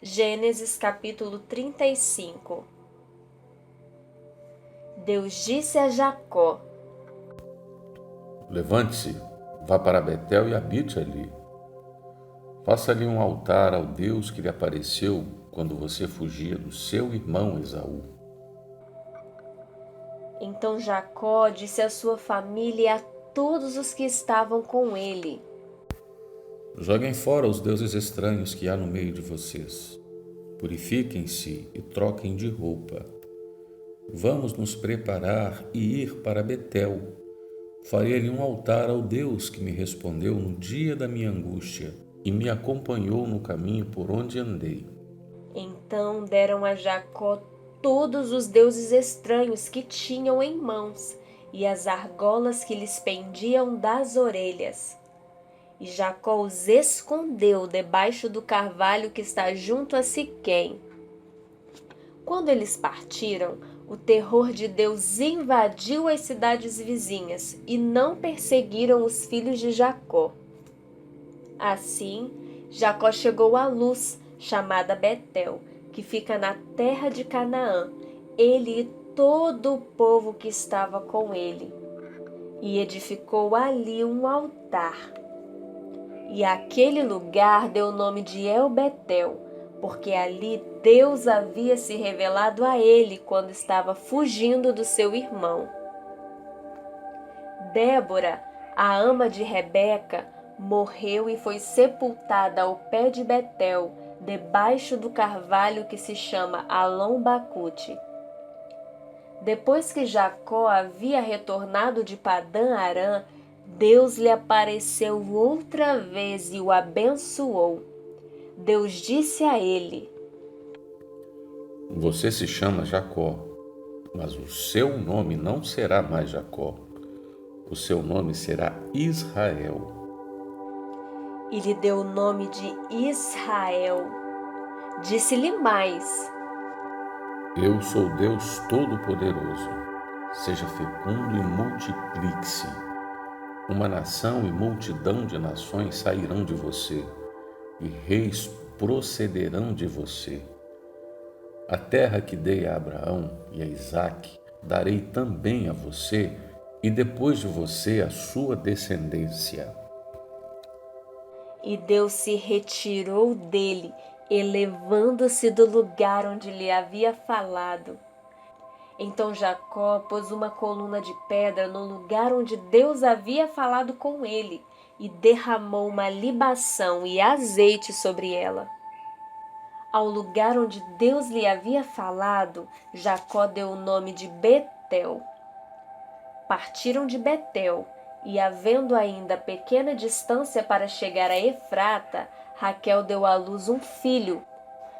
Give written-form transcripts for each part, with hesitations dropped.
Gênesis capítulo 35. Deus disse a Jacó: Levante-se, vá para Betel e habite ali. Faça ali um altar ao Deus que lhe apareceu quando você fugia do seu irmão Esaú. Então Jacó disse à sua família e a todos os que estavam com ele: Joguem fora os deuses estranhos que há no meio de vocês. Purifiquem-se e troquem de roupa. Vamos nos preparar e ir para Betel. Farei ali um altar ao Deus que me respondeu no dia da minha angústia e me acompanhou no caminho por onde andei. Então deram a Jacó todos os deuses estranhos que tinham em mãos e as argolas que lhes pendiam das orelhas. E Jacó os escondeu debaixo do carvalho que está junto a Siquém. Quando eles partiram, o terror de Deus invadiu as cidades vizinhas e não perseguiram os filhos de Jacó. Assim, Jacó chegou à Luz, chamada Betel, que fica na terra de Canaã, ele e todo o povo que estava com ele, e edificou ali um altar. E aquele lugar deu o nome de El-Betel, porque ali Deus havia se revelado a ele quando estava fugindo do seu irmão. Débora, a ama de Rebeca, morreu e foi sepultada ao pé de Betel, debaixo do carvalho que se chama Alon-Bacute. Depois que Jacó havia retornado de Padã-Arã, Deus lhe apareceu outra vez e o abençoou. Deus disse a ele: Você se chama Jacó, mas o seu nome não será mais Jacó. O seu nome será Israel. E lhe deu o nome de Israel. Disse-lhe mais: Eu sou Deus Todo-Poderoso. Seja fecundo e multiplique-se. Uma nação e multidão de nações sairão de você, e reis procederão de você. A terra que dei a Abraão e a Isaque, darei também a você, e depois de você a sua descendência. E Deus se retirou dele, elevando-se do lugar onde lhe havia falado. Então Jacó pôs uma coluna de pedra no lugar onde Deus havia falado com ele e derramou uma libação e azeite sobre ela. Ao lugar onde Deus lhe havia falado, Jacó deu o nome de Betel. Partiram de Betel, e havendo ainda pequena distância para chegar a Efrata, Raquel deu à luz um filho,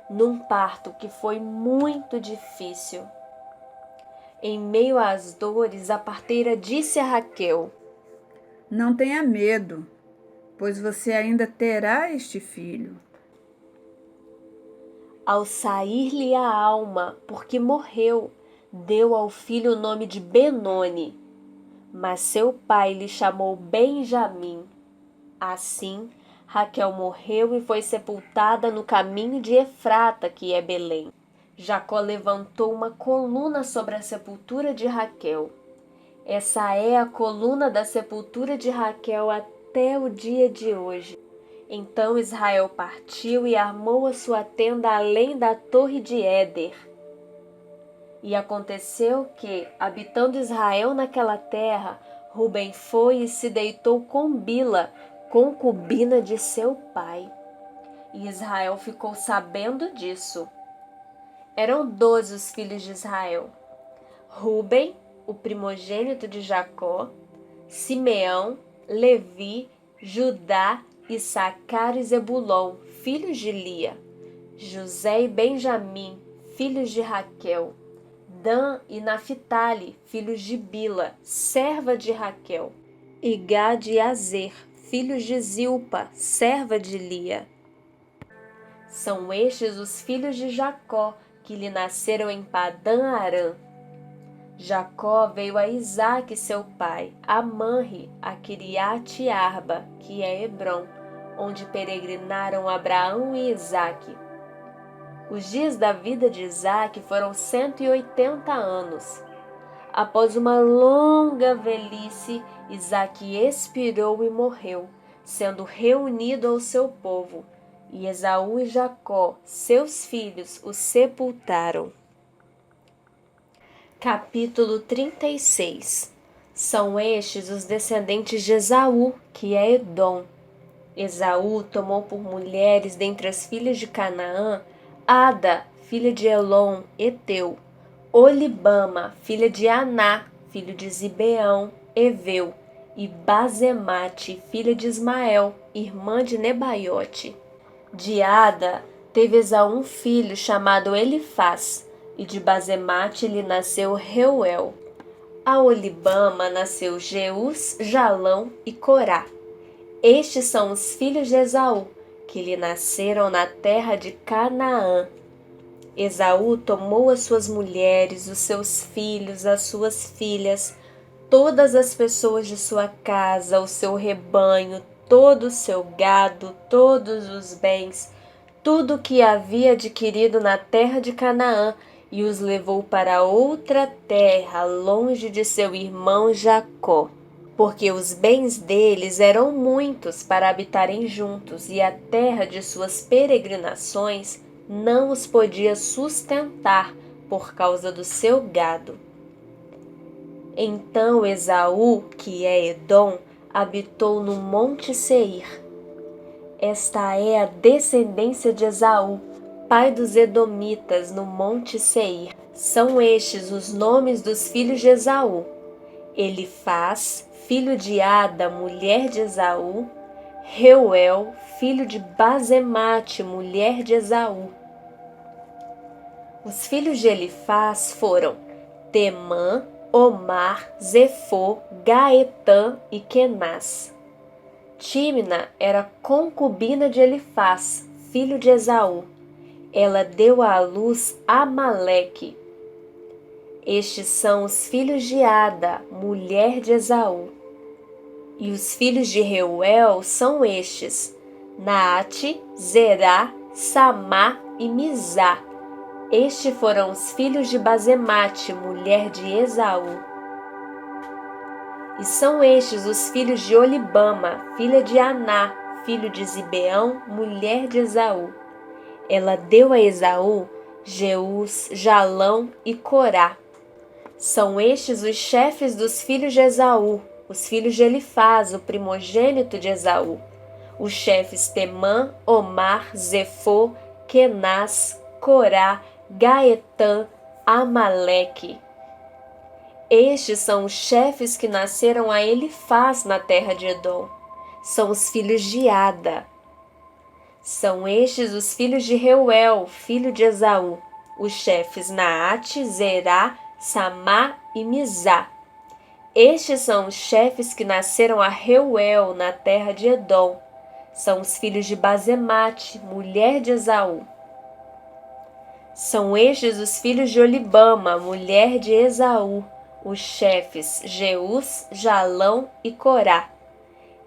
num parto que foi muito difícil. Em meio às dores, a parteira disse a Raquel: Não tenha medo, pois você ainda terá este filho. Ao sair-lhe a alma, porque morreu, deu ao filho o nome de Benoni. Mas seu pai lhe chamou Benjamim. Assim, Raquel morreu e foi sepultada no caminho de Efrata, que é Belém. Jacó levantou uma coluna sobre a sepultura de Raquel. Essa é a coluna da sepultura de Raquel até o dia de hoje. Então Israel partiu e armou a sua tenda além da torre de Éder. E aconteceu que, habitando Israel naquela terra, Rubem foi e se deitou com Bila, concubina de seu pai. E Israel ficou sabendo disso. Eram 12 os filhos de Israel: Rubem, o primogênito de Jacó, Simeão, Levi, Judá, Issacar e Zebulon, filhos de Lia, José e Benjamim, filhos de Raquel, Dan e Naphtali, filhos de Bila, serva de Raquel, e Gad e Azer, filhos de Zilpa, serva de Lia. São estes os filhos de Jacó, que lhe nasceram em Padã-Arã. Jacó veio a Isaque, seu pai, a Manre, a Quiriate Arba, que é Hebrom, onde peregrinaram Abraão e Isaque. Os dias da vida de Isaque foram 180 anos. Após uma longa velhice, Isaque expirou e morreu, sendo reunido ao seu povo, e Esaú e Jacó, seus filhos, o sepultaram. Capítulo 36. São estes os descendentes de Esaú, que é Edom. Esaú tomou por mulheres dentre as filhas de Canaã Ada, filha de Elon, Eteu, Olibama, filha de Aná, filho de Zibeão, Eveu, e Bazemate, filha de Ismael, irmã de Nebaiote. De Ada teve Esaú um filho chamado Elifaz, e de Bazemate lhe nasceu Reuel. A Olibama nasceu Jeus, Jalão e Corá. Estes são os filhos de Esaú, que lhe nasceram na terra de Canaã. Esaú tomou as suas mulheres, os seus filhos, as suas filhas, todas as pessoas de sua casa, o seu rebanho, todo o seu gado, todos os bens, tudo o que havia adquirido na terra de Canaã, e os levou para outra terra, longe de seu irmão Jacó. Porque os bens deles eram muitos para habitarem juntos, e a terra de suas peregrinações não os podia sustentar por causa do seu gado. Então Esaú, que é Edom, habitou no monte Seir. Esta é a descendência de Esaú, pai dos Edomitas, no monte Seir. São estes os nomes dos filhos de Esaú: Elifaz, filho de Ada, mulher de Esaú; Reuel, filho de Bazemate, mulher de Esaú. Os filhos de Elifaz foram Temã, Omar, Zefô, Gaetã e Kenaz. Tímna era concubina de Elifaz, filho de Esaú. Ela deu à luz Amaleque. Estes são os filhos de Ada, mulher de Esaú. E os filhos de Reuel são estes: Naate, Zerá, Samá e Mizá. Estes foram os filhos de Bazemate, mulher de Esaú. E são estes os filhos de Olibama, filha de Aná, filho de Zibeão, mulher de Esaú. Ela deu a Esaú Jeus, Jalão e Corá. São estes os chefes dos filhos de Esaú, os filhos de Elifaz, o primogênito de Esaú. Os chefes Temã, Omar, Zefô, Kenaz, Corá, Gaetã, Amaleque. Estes são os chefes que nasceram a Elifaz na terra de Edom. São os filhos de Ada. São estes os filhos de Reuel, filho de Esaú, os chefes Naate, Zerá, Samá e Mizá. Estes são os chefes que nasceram a Reuel na terra de Edom. São os filhos de Bazemate, mulher de Esaú. São estes os filhos de Olibama, mulher de Esaú, os chefes Jeus, Jalão e Corá.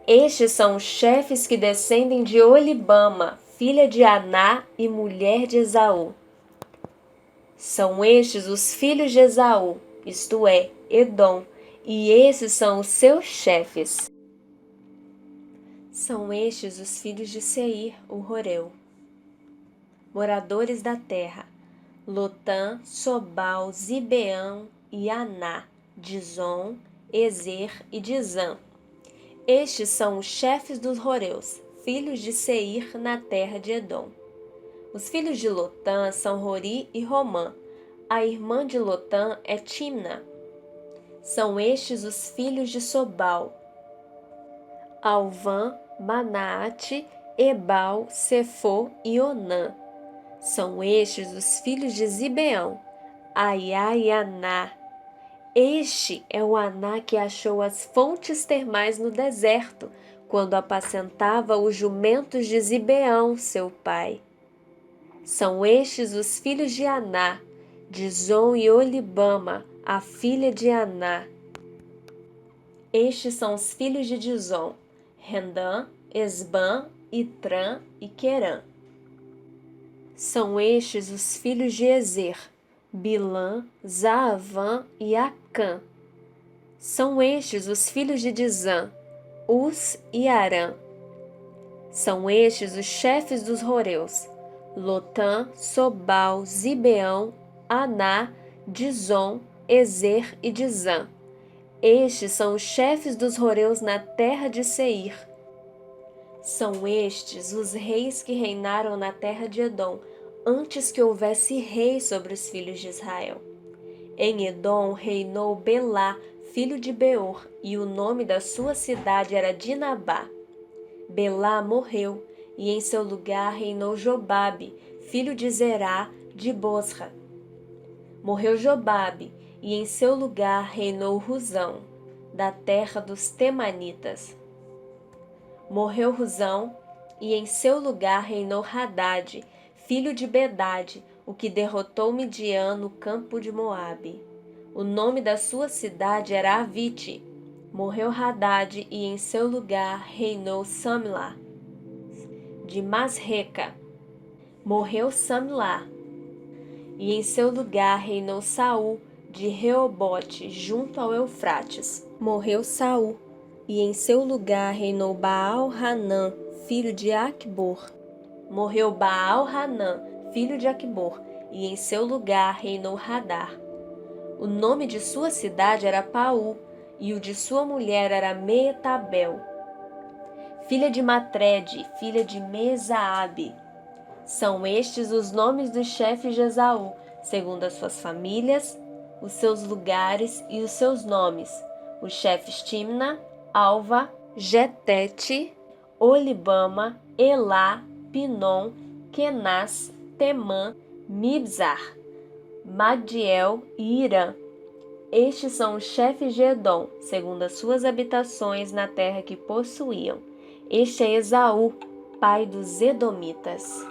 Estes são os chefes que descendem de Olibama, filha de Aná e mulher de Esaú. São estes os filhos de Esaú, isto é, Edom, e esses são os seus chefes. São estes os filhos de Seir, o Horeu. Moradores da terra: Lotã, Sobal, Zibeão e Aná, Dizon, Ezer e Dizã. Estes são os chefes dos Horeus, filhos de Seir na terra de Edom. Os filhos de Lotã são Hori e Romã. A irmã de Lotã é Timna. São estes os filhos de Sobal: Alvã, Manaate, Ebal, Sefô e Onã. São estes os filhos de Zibeão: Aiá e Aná. Este é o Aná que achou as fontes termais no deserto, quando apacentava os jumentos de Zibeão, seu pai. São estes os filhos de Aná: Dizon e Olibama, a filha de Aná. Estes são os filhos de Dizon: Rendã, Esbã, Itrã e Querã. São estes os filhos de Ezer: Bilã, Zaavã e Acã. São estes os filhos de Dizã: Uz e Arã. São estes os chefes dos roreus: Lotã, Sobal, Zibeão, Aná, Dizon, Ezer e Dizã. Estes são os chefes dos roreus na terra de Seir. São estes os reis que reinaram na terra de Edom, antes que houvesse rei sobre os filhos de Israel. Em Edom reinou Belá, filho de Beor, e o nome da sua cidade era Dinabá. Belá morreu, e em seu lugar reinou Jobabe, filho de Zerá, de Bosra. Morreu Jobabe, e em seu lugar reinou Rusão, da terra dos Temanitas. Morreu Rusão, e em seu lugar reinou Hadade, filho de Bedade, o que derrotou Midian no campo de Moabe. O nome da sua cidade era Avite. Morreu Hadade, e em seu lugar reinou Samlá, de Masreca. Morreu Samlá, e em seu lugar reinou Saul, de Reobote, junto ao Eufrates. Morreu Saul, e em seu lugar reinou Baal-Hanã, filho de Acbor. Morreu Baal-Hanã, filho de Acbor, e em seu lugar reinou Hadar. O nome de sua cidade era Paú, e o de sua mulher era Meetabel, filha de Matrede, filha de Mesaabe. São estes os nomes dos chefes de Esaú, segundo as suas famílias, os seus lugares e os seus nomes: os chefes Timna, Alva, Jetete, Olibama, Elá, Pinom, Kenaz, Temã, Mibzar, Magdiel e Irã. Estes são os chefes de Edom, segundo as suas habitações na terra que possuíam. Este é Esaú, pai dos Edomitas.